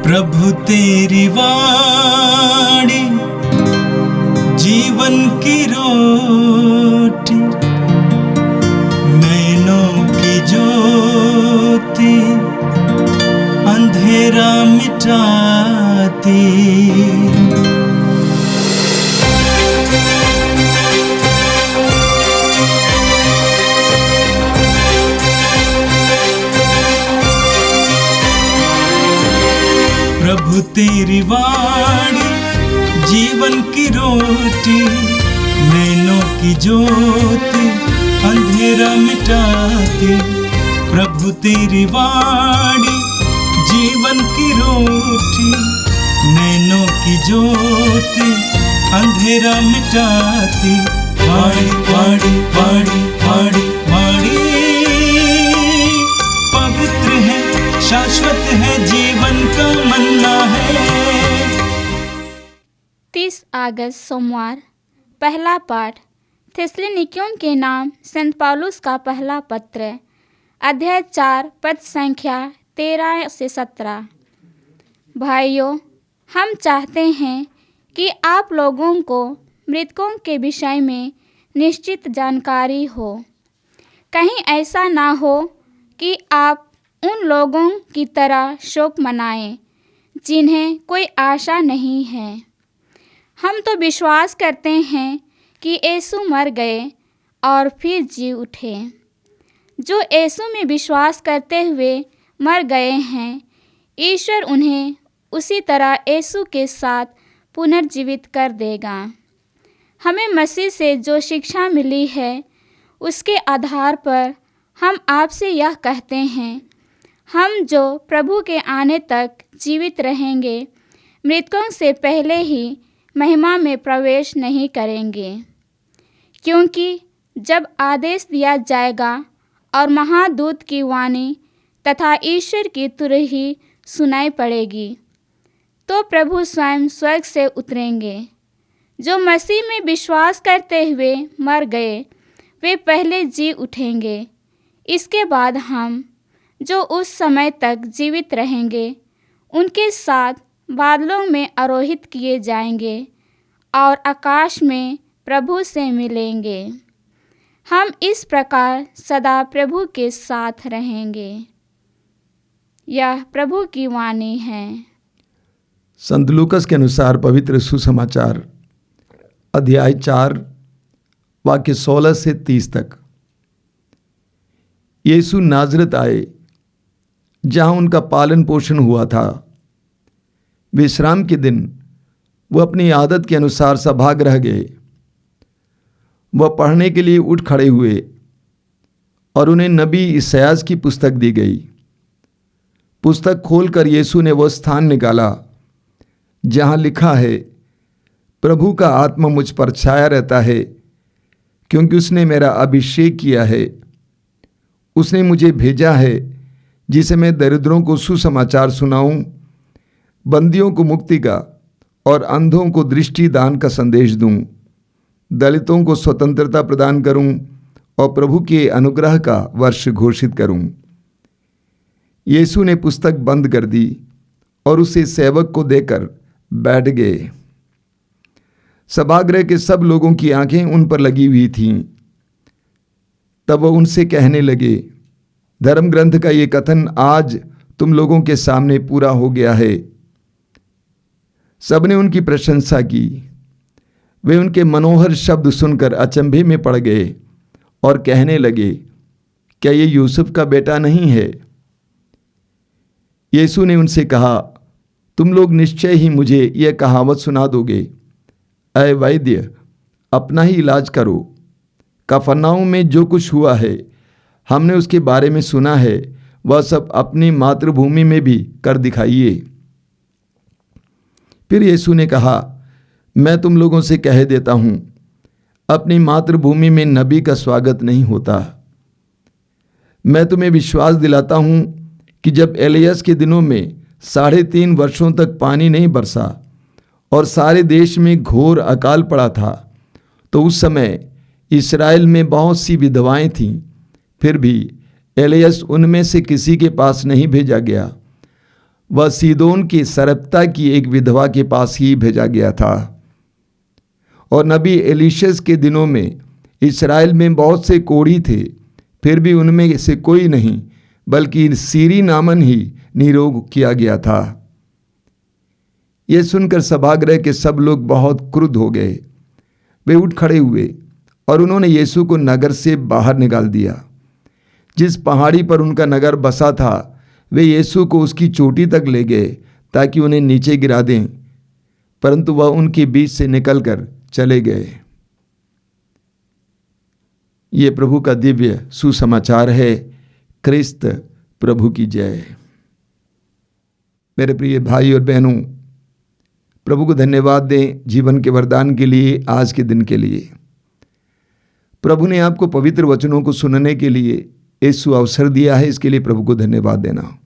प्रभु तेरी वाणी जीवन की रोटी, नैनों की ज्योति अंधेरा मिटाती। प्रभु तेरी वाणी जीवन की रोटी, नैनों की ज्योति अंधेरा मिटाती। प्रभु तेरी वाणी जीवन की रोटी, नैनों की ज्योति अंधेरा मिटाती। वाणी वाणी वाणी वाणी वाणी पवित्र है, शाश्वत है, जीवन का मन्ना है। 30 अगस्त सोमवार। पहला पाठ थिस्सलुनीकियों के नाम संत पौलुस का पहला पत्र, अध्याय 4 पद संख्या 13 से 17। भाइयों, हम चाहते हैं कि आप लोगों को मृतकों के विषय में निश्चित जानकारी हो। कहीं ऐसा ना हो कि आप उन लोगों की तरह शोक मनाएं जिन्हें कोई आशा नहीं है। हम तो विश्वास करते हैं कि यीशु मर गए और फिर जी उठे। जो यीशु में विश्वास करते हुए मर गए हैं, ईश्वर उन्हें उसी तरह यीशु के साथ पुनर्जीवित कर देगा। हमें मसीह से जो शिक्षा मिली है, उसके आधार पर हम आपसे यह कहते हैं, हम जो प्रभु के आने तक जीवित रहेंगे, मृतकों से पहले ही महिमा में प्रवेश नहीं करेंगे। क्योंकि जब आदेश दिया जाएगा और महादूत की वाणी तथा ईश्वर की तुरही सुनाई पड़ेगी, तो प्रभु स्वयं स्वर्ग से उतरेंगे। जो मसीह में विश्वास करते हुए मर गए, वे पहले जी उठेंगे। इसके बाद हम जो उस समय तक जीवित रहेंगे, उनके साथ बादलों में आरोहित किए जाएंगे और आकाश में प्रभु से मिलेंगे। हम इस प्रकार सदा प्रभु के साथ रहेंगे। यह प्रभु की वाणी है। संत लूकस के अनुसार पवित्र सुसमाचार, अध्याय 4 वाक्य 16 से 30 तक। यीशु नाजरत आए, जहाँ उनका पालन पोषण हुआ था। विश्राम के दिन वह अपनी आदत के अनुसार सभागृह गए। वह पढ़ने के लिए उठ खड़े हुए और उन्हें नबी इसायास की पुस्तक दी गई। पुस्तक खोलकर यीशु ने वह स्थान निकाला जहाँ लिखा है, प्रभु का आत्मा मुझ पर छाया रहता है, क्योंकि उसने मेरा अभिषेक किया है। उसने मुझे भेजा है जिसे मैं दरिद्रों को सुसमाचार सुनाऊं, बंदियों को मुक्ति का और अंधों को दृष्टि दान का संदेश दूं, दलितों को स्वतंत्रता प्रदान करूं और प्रभु के अनुग्रह का वर्ष घोषित करूं। यीशु ने पुस्तक बंद कर दी और उसे सेवक को देकर बैठ गए। सभागृह के सब लोगों की आंखें उन पर लगी हुई थीं। तब वह उनसे कहने लगे, धर्म ग्रंथ का ये कथन आज तुम लोगों के सामने पूरा हो गया है। सबने उनकी प्रशंसा की। वे उनके मनोहर शब्द सुनकर अचंभे में पड़ गए और कहने लगे, क्या ये यूसुफ का बेटा नहीं है? यीशु ने उनसे कहा, तुम लोग निश्चय ही मुझे यह कहावत सुना दोगे, ऐ वैद्य, अपना ही इलाज करो। कफरनहूम में जो कुछ हुआ है, हमने उसके बारे में सुना है, वह सब अपनी मातृभूमि में भी कर दिखाइए। फिर यीशु ने कहा, मैं तुम लोगों से कह देता हूं, अपनी मातृभूमि में नबी का स्वागत नहीं होता। मैं तुम्हें विश्वास दिलाता हूं कि जब एलियस के दिनों में 3.5 वर्षों तक पानी नहीं बरसा और सारे देश में घोर अकाल पड़ा था, तो उस समय इस्राएल में बहुत सी विधवाएं थीं। फिर भी एलियस उनमें से किसी के पास नहीं भेजा गया। वह सीदोन की सरप्ता की एक विधवा के पास ही भेजा गया था। और नबी एलीशस के दिनों में इस्राएल में बहुत से कोढ़ी थे, फिर भी उनमें से कोई नहीं बल्कि सीरी नामन ही निरोग किया गया था। यह सुनकर सभागृह के सब लोग बहुत क्रुद्ध हो गए। वे उठ खड़े हुए और उन्होंने यीशु को नगर से बाहर निकाल दिया। जिस पहाड़ी पर उनका नगर बसा था वे यीशु को उसकी चोटी तक ले गए ताकि उन्हें नीचे गिरा दें, परंतु वह उनके बीच से निकलकर चले गए। ये प्रभु का दिव्य सुसमाचार है। क्रिस्त प्रभु की जय। मेरे प्रिय भाई और बहनों, प्रभु को धन्यवाद दें जीवन के वरदान के लिए, आज के दिन के लिए। प्रभु ने आपको पवित्र वचनों को सुनने के लिए यीशु अवसर दिया है, इसके लिए प्रभु को धन्यवाद देना।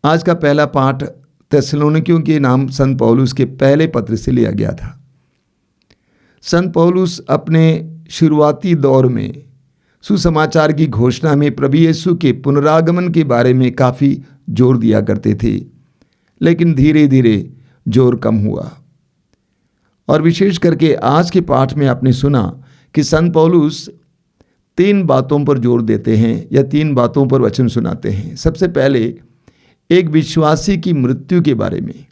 आज का पहला पाठ थिस्सलुनीकियों के नाम संत पौलुस के पहले पत्र से लिया गया था। संत पौलुस अपने शुरुआती दौर में सुसमाचार की घोषणा में प्रभु यीशु के पुनरागमन के बारे में काफ़ी जोर दिया करते थे, लेकिन धीरे धीरे जोर कम हुआ। और विशेष करके आज के पाठ में आपने सुना कि संत पौलुस 3 बातों पर जोर देते हैं या 3 बातों पर वचन सुनाते हैं। सबसे पहले एक विश्वासी की मृत्यु के बारे में,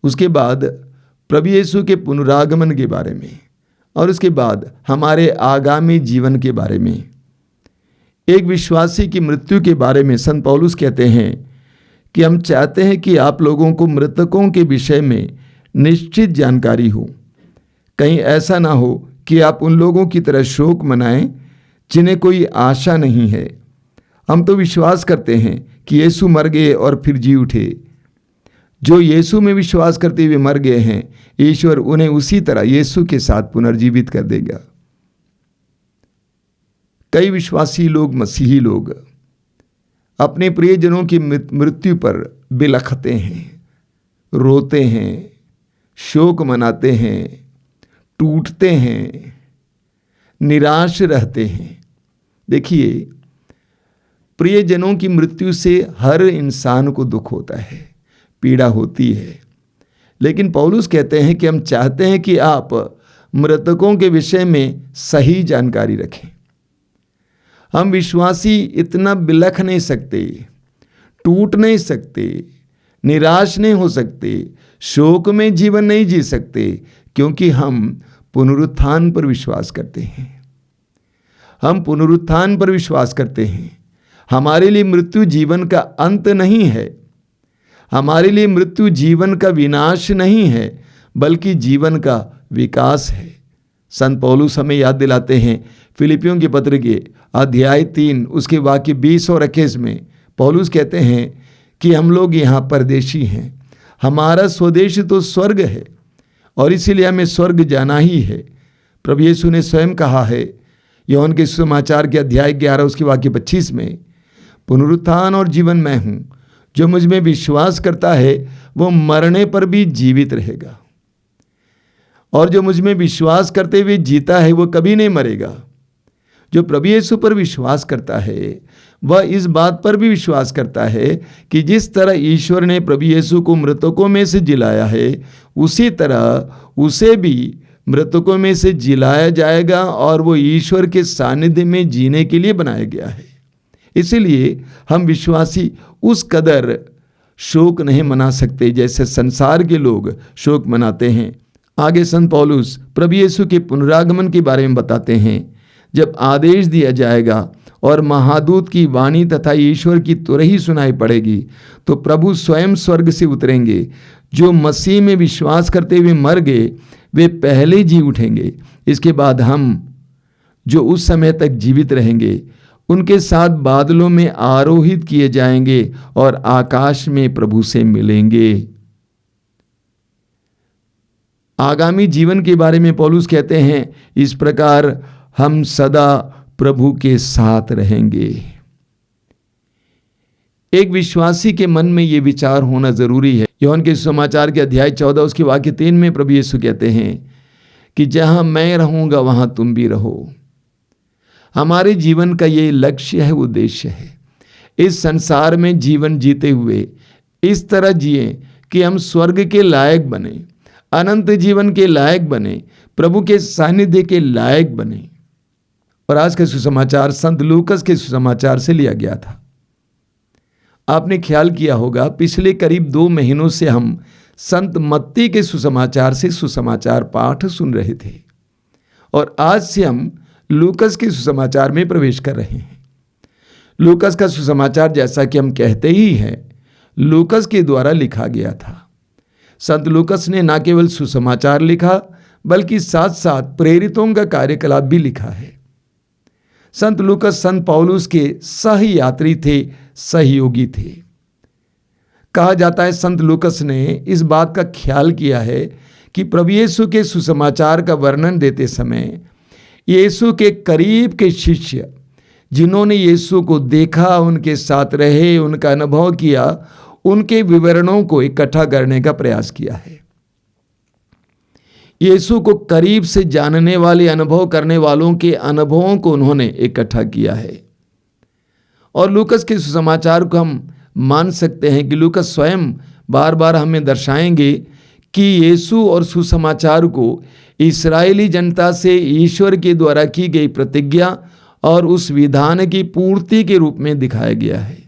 उसके बाद प्रभु यीशु के पुनरागमन के बारे में, और उसके बाद हमारे आगामी जीवन के बारे में। एक विश्वासी की मृत्यु के बारे में संत पौलुस कहते हैं कि हम चाहते हैं कि आप लोगों को मृतकों के विषय में निश्चित जानकारी हो। कहीं ऐसा ना हो कि आप उन लोगों की तरह शोक मनाएं जिन्हें कोई आशा नहीं है। हम तो विश्वास करते हैं कि यीशु मर गए और फिर जी उठे। जो यीशु में विश्वास करते हुए मर गए हैं, ईश्वर उन्हें उसी तरह यीशु के साथ पुनर्जीवित कर देगा। कई विश्वासी लोग, मसीही लोग अपने प्रियजनों की मृत्यु पर बिलखते हैं, रोते हैं, शोक मनाते हैं, टूटते हैं, निराश रहते हैं। देखिए, प्रियजनों की मृत्यु से हर इंसान को दुख होता है, पीड़ा होती है, लेकिन पौलुस कहते हैं कि हम चाहते हैं कि आप मृतकों के विषय में सही जानकारी रखें। हम विश्वासी इतना बिलख नहीं सकते, टूट नहीं सकते, निराश नहीं हो सकते, शोक में जीवन नहीं जी सकते, क्योंकि हम पुनरुत्थान पर विश्वास करते हैं। हम पुनरुत्थान पर विश्वास करते हैं। हमारे लिए मृत्यु जीवन का अंत नहीं है। हमारे लिए मृत्यु जीवन का विनाश नहीं है, बल्कि जीवन का विकास है। संत पौलुस हमें याद दिलाते हैं, फिलिपियों के पत्र के अध्याय 3 उसके वाक्य 20 और 21 में पौलुस कहते हैं कि हम लोग यहाँ परदेशी हैं, हमारा स्वदेश तो स्वर्ग है और इसीलिए हमें स्वर्ग जाना ही है। प्रभु यीशु ने स्वयं कहा है यूहन्ना के सुसमाचार के अध्याय 11 उसके वाक्य 25 में, पुनरुत्थान और जीवन मैं हूँ, जो मुझ में विश्वास करता है वो मरने पर भी जीवित रहेगा, और जो मुझ में विश्वास करते हुए जीता है वो कभी नहीं मरेगा। जो प्रभु यीशु पर विश्वास करता है वह इस बात पर भी विश्वास करता है कि जिस तरह ईश्वर ने प्रभु यीशु को मृतकों में से जिलाया है, उसी तरह उसे भी मृतकों में से जिलाया जाएगा और वो ईश्वर के सानिध्य में जीने के लिए बनाया गया है। इसीलिए हम विश्वासी उस कदर शोक नहीं मना सकते जैसे संसार के लोग शोक मनाते हैं। आगे संत पौलुस प्रभु यीशु के पुनरागमन के बारे में बताते हैं। जब आदेश दिया जाएगा और महादूत की वाणी तथा ईश्वर की तुरही सुनाई पड़ेगी, तो प्रभु स्वयं स्वर्ग से उतरेंगे। जो मसीह में विश्वास करते हुए मर गए वे पहले जी उठेंगे। इसके बाद हम जो उस समय तक जीवित रहेंगे उनके साथ बादलों में आरोहित किए जाएंगे और आकाश में प्रभु से मिलेंगे। आगामी जीवन के बारे में पौलुस कहते हैं, इस प्रकार हम सदा प्रभु के साथ रहेंगे। एक विश्वासी के मन में यह विचार होना जरूरी है। यूहन्ना के सुसमाचार के अध्याय 14 उसके वाक्य 3 में प्रभु यीशु कहते हैं कि जहां मैं रहूंगा वहां तुम भी रहो। हमारे जीवन का ये लक्ष्य है, उद्देश्य है। इस संसार में जीवन जीते हुए इस तरह जिए कि हम स्वर्ग के लायक बने, अनंत जीवन के लायक बने, प्रभु के सानिध्य के लायक बने। और आज का सुसमाचार संत लूकस के सुसमाचार से लिया गया था। आपने ख्याल किया होगा, पिछले करीब 2 महीनों से हम संत मत्ती के सुसमाचार से सुसमाचार पाठ सुन रहे थे और आज से हम लूकस के सुसमाचार में प्रवेश कर रहे हैं। लूकस का सुसमाचार, जैसा कि हम कहते ही हैं, लूकस के द्वारा लिखा गया था। संत लूकस ने न केवल सुसमाचार लिखा बल्कि साथ साथ प्रेरितों का कार्यकलाप भी लिखा है। संत लूकस संत पौलुस के सहयात्री थे, सहयोगी थे। कहा जाता है संत लूकस ने इस बात का ख्याल किया है कि प्रभु यीशु के सुसमाचार का वर्णन देते समय यीशु के करीब के शिष्य जिन्होंने यीशु को देखा, उनके साथ रहे, उनका अनुभव किया, उनके विवरणों को इकट्ठा करने का प्रयास किया है। यीशु को करीब से जानने वाले, अनुभव करने वालों के अनुभवों को उन्होंने इकट्ठा किया है। और लूकस के सुसमाचार को हम मान सकते हैं कि लूकस स्वयं बार बार हमें दर्शाएंगे कि यीशु और सुसमाचार को इस्राएली जनता से ईश्वर के द्वारा की गई प्रतिज्ञा और उस विधान की पूर्ति के रूप में दिखाया गया है।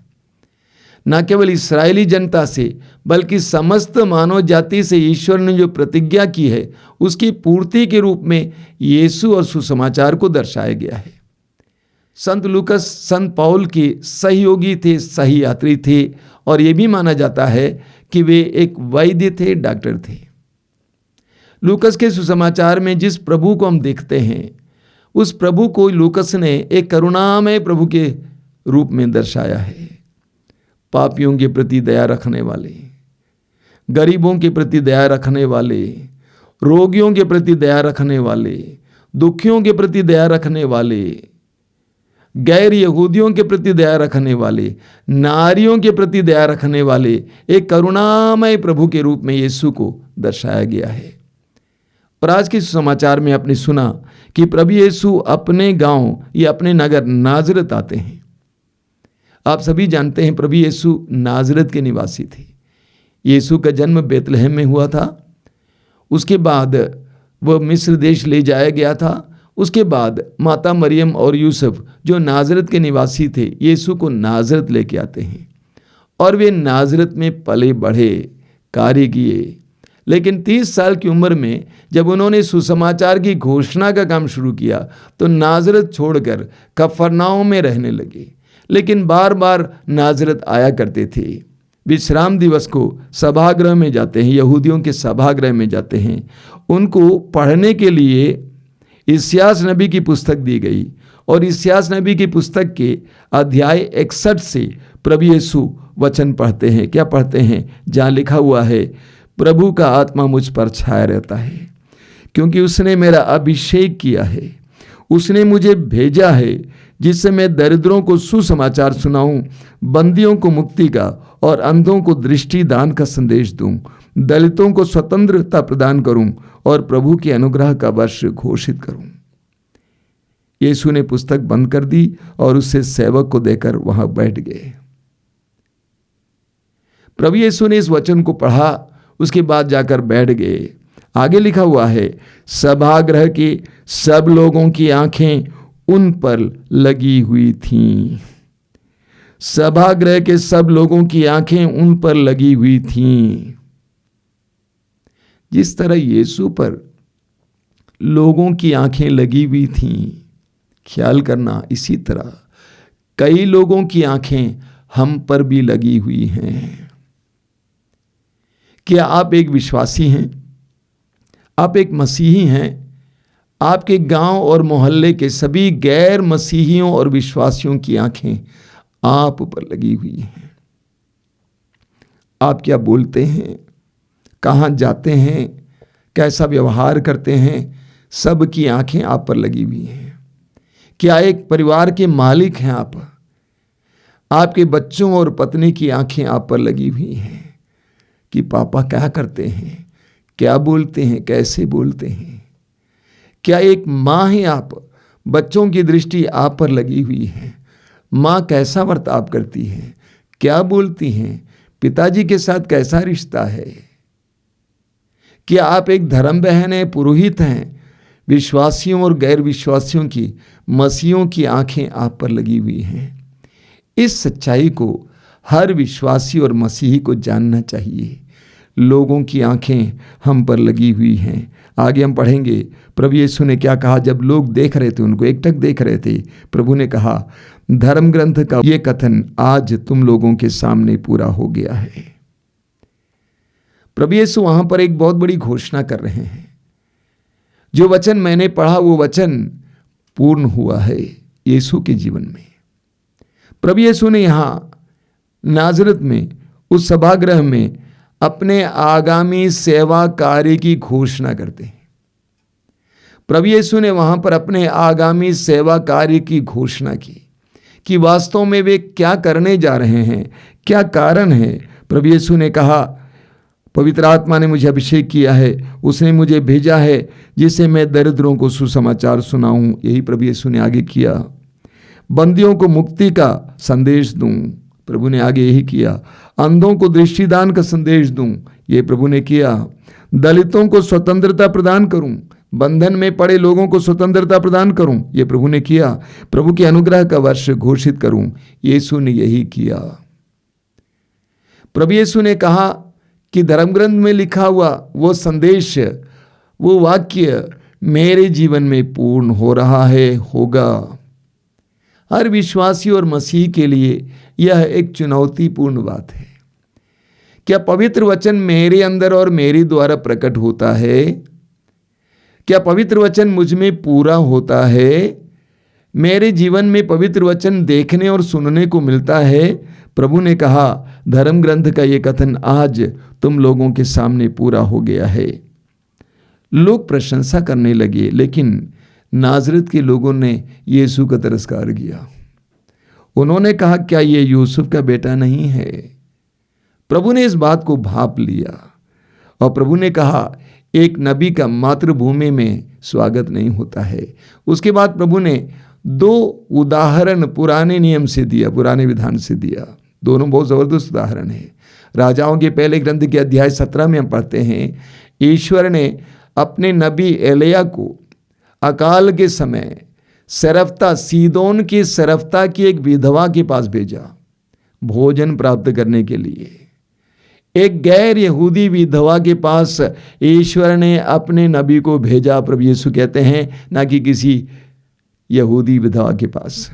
न केवल इस्राएली जनता से बल्कि समस्त मानव जाति से ईश्वर ने जो प्रतिज्ञा की है उसकी पूर्ति के रूप में यीशु और सुसमाचार को दर्शाया गया है। संत लूकस संत पौल के सहयोगी थे, सहयात्री थे और ये भी माना जाता है कि वे एक वैद्य थे, डॉक्टर थे। लूकस के सुसमाचार में जिस प्रभु को हम देखते हैं उस प्रभु को लूकस ने एक करुणामय प्रभु के रूप में दर्शाया है। पापियों के प्रति दया रखने वाले, गरीबों के प्रति दया रखने वाले, रोगियों के प्रति दया रखने वाले, दुखियों के प्रति दया रखने वाले, गैर यहूदियों के प्रति दया रखने वाले, नारियों के प्रति दया रखने वाले एक करुणामय प्रभु के रूप में यीशु को दर्शाया गया है। और आज के समाचार में आपने सुना कि प्रभु यीशु अपने गांव या अपने नगर नाजरत आते हैं। आप सभी जानते हैं प्रभु यीशु नाजरत के निवासी थे। यीशु का जन्म बेतलहम में हुआ था, उसके बाद वह मिस्र देश ले जाया गया था। उसके बाद माता मरियम और यूसुफ जो नाजरत के निवासी थे यीशु को नाजरत लेके आते हैं और वे नाजरत में पले बढ़े, कार्य किए। लेकिन 30 साल की उम्र में जब उन्होंने सुसमाचार की घोषणा का काम शुरू किया तो नाजरत छोड़कर कफरनाउम में रहने लगे। लेकिन बार बार नाजरत आया करते थे। विश्राम दिवस को सभागृह में जाते हैं, यहूदियों के सभागृह में जाते हैं। उनको पढ़ने के लिए इस्यास नबी की पुस्तक दी गई और इस्यास नबी की पुस्तक के अध्याय 61 से प्रभु यीशु वचन पढ़ते हैं। क्या पढ़ते हैं? जहाँ लिखा हुआ है, प्रभु का आत्मा मुझ पर छाया रहता है क्योंकि उसने मेरा अभिषेक किया है, उसने मुझे भेजा है जिससे मैं दरिद्रों को सुसमाचार सुनाऊं, बंदियों को मुक्ति का और अंधों को दृष्टि दान का संदेश दूं, दलितों को स्वतंत्रता प्रदान करूं और प्रभु के अनुग्रह का वर्ष घोषित करूं। यीशु ने पुस्तक बंद कर दी और उसे सेवक को देकर वहां बैठ गए। प्रभु यीशु ने इस वचन को पढ़ा, उसके बाद जाकर बैठ गए। आगे लिखा हुआ है, सभागृह के सब लोगों की आंखें उन पर लगी हुई थीं। सभागृह के सब लोगों की आंखें उन पर लगी हुई थीं। जिस तरह यीशु पर लोगों की आंखें लगी हुई थीं, ख्याल करना, इसी तरह कई लोगों की आंखें हम पर भी लगी हुई हैं। क्या आप एक विश्वासी हैं? आप एक मसीही हैं? आपके गांव और मोहल्ले के सभी गैर मसीहियों और विश्वासियों की आंखें आप पर लगी हुई हैं। आप क्या बोलते हैं, कहाँ जाते हैं, कैसा व्यवहार करते हैं, सब की आंखें आप पर लगी हुई हैं। क्या एक परिवार के मालिक हैं आप? आपके बच्चों और पत्नी की आंखें आप पर लगी हुई हैं कि पापा क्या करते हैं, क्या बोलते हैं, कैसे बोलते हैं। क्या एक माँ हैं आप? बच्चों की दृष्टि आप पर लगी हुई है। माँ कैसा बर्ताव करती है, क्या बोलती हैं, पिताजी के साथ कैसा रिश्ता है? क्या आप एक धर्म बहन हैं, पुरोहित हैं? विश्वासियों और गैर विश्वासियों की, मसीहों की आंखें आप पर लगी हुई हैं। इस सच्चाई को हर विश्वासी और मसीही को जानना चाहिए। लोगों की आंखें हम पर लगी हुई हैं। आगे हम पढ़ेंगे प्रभु यीशु ने क्या कहा। जब लोग देख रहे थे, उनको एकटक देख रहे थे, प्रभु ने कहा, धर्म ग्रंथ का ये कथन आज तुम लोगों के सामने पूरा हो गया है। प्रभु यीशु वहां पर एक बहुत बड़ी घोषणा कर रहे हैं। जो वचन मैंने पढ़ा वो वचन पूर्ण हुआ है यीशु के जीवन में। प्रभु यीशु ने यहां नाजरत में, उस सभागृह में अपने आगामी सेवा कार्य की घोषणा करते हैं। प्रभु यीशु ने वहां पर अपने आगामी सेवा कार्य की घोषणा की कि वास्तव में वे क्या करने जा रहे हैं, क्या कारण है। प्रभु यीशु ने कहा, पवित्र आत्मा ने मुझे अभिषेक किया है, उसने मुझे भेजा है जिससे मैं दरिद्रों को सुसमाचार सुनाऊं। यही प्रभु यीशु ने आगे किया। बंदियों को मुक्ति का संदेश दूं, प्रभु ने आगे यही किया। अंधों को दृष्टिदान का संदेश दूं, ये प्रभु ने किया। दलितों को स्वतंत्रता प्रदान करूं, बंधन में पड़े लोगों को स्वतंत्रता प्रदान करूं, ये प्रभु ने किया। प्रभु के अनुग्रह का वर्ष घोषित करूं, यीशु ने यही किया। प्रभु यीशु ने कहा कि धर्म ग्रंथ में लिखा हुआ वो संदेश, वो वाक्य मेरे जीवन में पूर्ण हो रहा है, होगा। हर विश्वासी और मसीह के लिए यह एक चुनौतीपूर्ण बात है। क्या पवित्र वचन मेरे अंदर और मेरे द्वारा प्रकट होता है? क्या पवित्र वचन मुझ में पूरा होता है? मेरे जीवन में पवित्र वचन देखने और सुनने को मिलता है। प्रभु ने कहा, धर्म ग्रंथ का ये कथन आज तुम लोगों के सामने पूरा हो गया है। लोग प्रशंसा करने लगे, लेकिन नाजरत के लोगों ने यीशु का तिरस्कार किया। उन्होंने कहा, क्या ये यूसुफ का बेटा नहीं है? प्रभु ने इस बात को भांप लिया और प्रभु ने कहा, एक नबी का मातृभूमि में स्वागत नहीं होता है। उसके बाद प्रभु ने 2 उदाहरण पुराने नियम से दिया, पुराने विधान से दिया। दोनों बहुत जबरदस्त उदाहरण है। राजाओं के पहले ग्रंथ के अध्याय 17 में हम पढ़ते हैं, ईश्वर ने अपने नबी एलिया को अकाल के समय सरफ्ता, सीदोन की सरफ्ता की एक विधवा के पास भेजा भोजन प्राप्त करने के लिए। एक गैर यहूदी विधवा के पास ईश्वर ने अपने नबी को भेजा, प्रभु यीशु कहते हैं, ना कि किसी यहूदी विधवा के पास।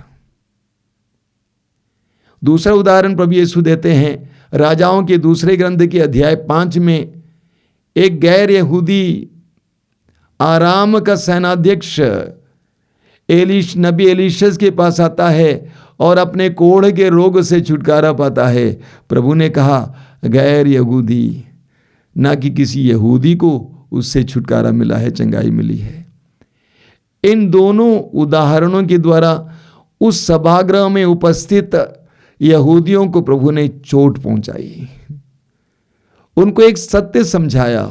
दूसरा उदाहरण प्रभु यीशु देते हैं, राजाओं के दूसरे ग्रंथ के अध्याय 5 में एक गैर यहूदी आराम का सेनाध्यक्ष नबी एलीशस के पास आता है और अपने कोढ़ के रोग से छुटकारा पाता है। प्रभु ने कहा, गैर यहूदी, ना कि किसी यहूदी को उससे छुटकारा मिला है, चंगाई मिली है। इन दोनों उदाहरणों के द्वारा उस सभागृह में उपस्थित यहूदियों को प्रभु ने चोट पहुंचाई। उनको एक सत्य समझाया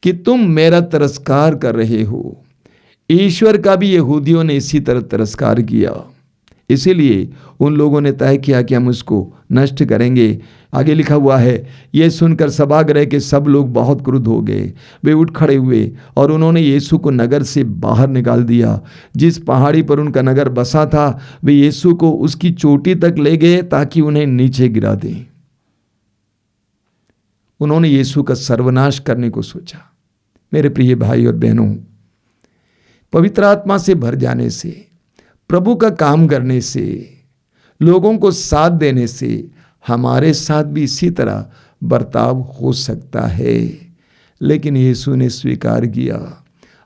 कि तुम मेरा तिरस्कार कर रहे हो। ईश्वर का भी यहूदियों ने इसी तरह तिरस्कार किया, इसीलिए उन लोगों ने तय किया कि हम उसको नष्ट करेंगे। आगे लिखा हुआ है, यह सुनकर सभागृह के सब लोग बहुत क्रुद्ध हो गए। वे उठ खड़े हुए और उन्होंने यीशु को नगर से बाहर निकाल दिया। जिस पहाड़ी पर उनका नगर बसा था, वे यीशु को उसकी चोटी तक ले गए ताकि उन्हें नीचे गिरा दें। उन्होंने यीशु का सर्वनाश करने को सोचा। मेरे प्रिय भाई और बहनों, पवित्र आत्मा से भर जाने से, प्रभु का काम करने से, लोगों को साथ देने से हमारे साथ भी इसी तरह बर्ताव हो सकता है। लेकिन यीशु ने स्वीकार किया,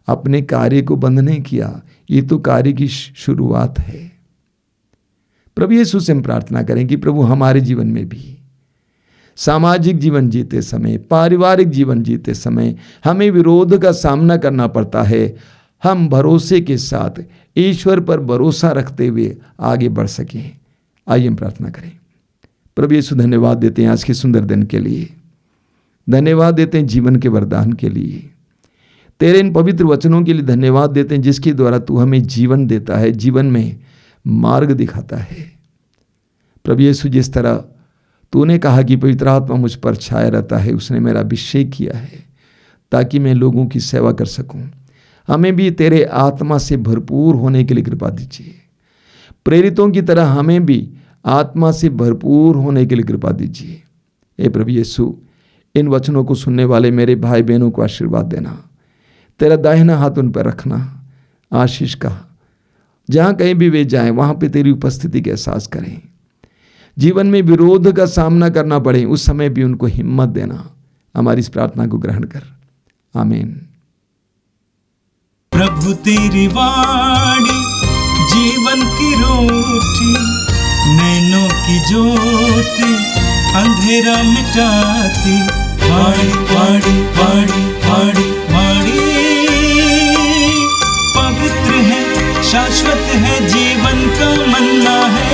अपने कार्य को बंद नहीं किया। ये तो कार्य की शुरुआत है। प्रभु यीशु से हम प्रार्थना करें कि प्रभु हमारे जीवन में भी सामाजिक जीवन जीते समय, पारिवारिक जीवन जीते समय हमें विरोध का सामना करना पड़ता है, हम भरोसे के साथ ईश्वर पर भरोसा रखते हुए आगे बढ़ सकें। आइए हम प्रार्थना करें। प्रभु यीशु, धन्यवाद देते हैं आज के सुंदर दिन के लिए, धन्यवाद देते हैं जीवन के वरदान के लिए, तेरे इन पवित्र वचनों के लिए धन्यवाद देते हैं जिसके द्वारा तू हमें जीवन देता है, जीवन में मार्ग दिखाता है। प्रभु यीशु, जिस तरह तूने कहा कि पवित्र आत्मा मुझ पर छाया रहता है, उसने मेरा अभिषेक किया है ताकि मैं लोगों की सेवा कर सकूं। हमें भी तेरे आत्मा से भरपूर होने के लिए कृपा दीजिए। प्रेरितों की तरह हमें भी आत्मा से भरपूर होने के लिए कृपा दीजिए। हे प्रभु यीशु, इन वचनों को सुनने वाले मेरे भाई बहनों को आशीर्वाद देना। तेरा दाहिना हाथ उन पर रखना, आशीष का। जहाँ कहीं भी वे जाएं वहाँ पे तेरी उपस्थिति का एहसास करें। जीवन में विरोध का सामना करना पड़े उस समय भी उनको हिम्मत देना। हमारी इस प्रार्थना को ग्रहण कर, आमीन। प्रभु तेरी वाणी जीवन की रोटी, नैनों की ज्योति अंधेरा मिटाती। वाणी वाणी वाणी वाणी वाणी पवित्र है, शाश्वत है, जीवन का मन्ना है।